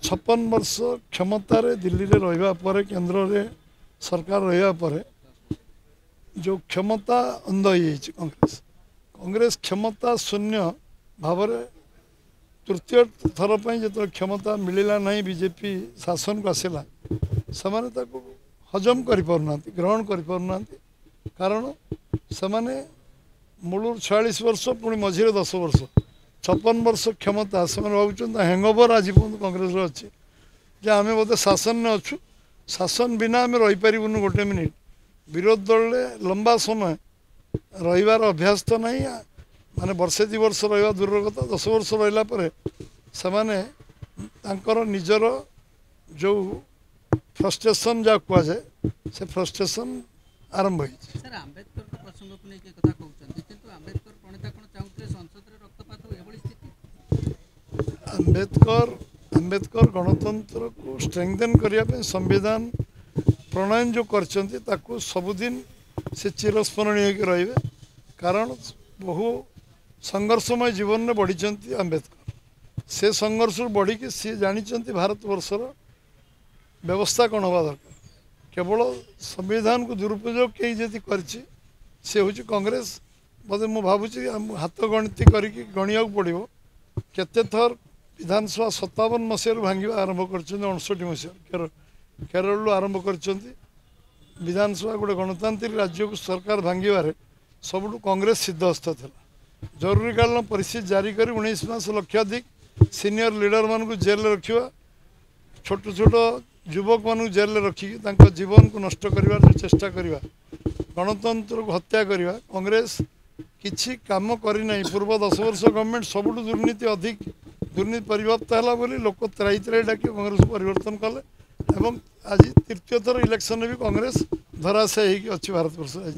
56 वर्ष क्षमतार दिल्ली रे रहिबा परे केंद्र रे सरकार रहिबा परे जो क्षमता अंध हो कांग्रेस कांग्रेस क्षमता शून्य भाव तृतीय थर पर जो क्षमता मिलला नहीं बीजेपी शासन को आसला से हजम कर ग्रहण कर कारण से मूल 46 वर्ष पुणी मझे 10 वर्ष 56 वर्ष क्षमता से भावुं हैंगओवर आज कांग्रेस अच्छी जे आम बोधे शासन में अच्छु शासन बिना आम रहीपरूँ गोटे मिनिट विरोध दल लंबा समय रहीबार अभ्यास तो नहीं माने वर्षे 2 वर्ष रहा दूर कथा 10 वर्ष रहा से निजर जो फ्रस्ट्रेशन जहाँ कहुए से फ्रस्ट्रेशन आरंभ हो आंबेडकर गणतंत्र को स्ट्रेंथन करने संविधान प्रणयन जो करछंती ताकू सबुदिन से चिरस्मरणीय रही कारण बहु संघर्षमय जीवन में बढ़ी आंबेडकर से संघर्ष बढ़ी कि सी जानी भारत वर्षर व्यवस्था कौन हवा दरकार केवल संविधान को दुरुपयोग कई जी सी हूँ कांग्रेस बोधे मुझे भावुची हाथ गणति करके गणिया पड़ो केते थर विधानसभा 57 मसीह भांगे आरंभ कर 59 मसीह केरल आरंभ कर विधानसभा गोटे गणतांत्रिक राज्य को सरकार भांगे सबुठ कांग्रेस सिद्धहस्त था जरूरीकालीन परिस्थिति जारी कर 19 मास लक्षाधिक सीनियर लीडर मान को जेल रखा छोट छोट युवक मान जेल रखिकी जीवन को नष्ट कर चेष्टा करवा गणतंत्र को हत्या करवा कांग्रेस किसी काम करना पूर्व 10 वर्ष गवर्नमेंट सबुठ दुर्नीति अधिक दुर्नीति परिवर्तन है बोली लोक त्राई त्राई डाक कांग्रेस को परिवर्तन कले एवं आज तृतीय थर इलेक्शन भी कांग्रेस धराशायी अच्छी भारत वर्ष आज।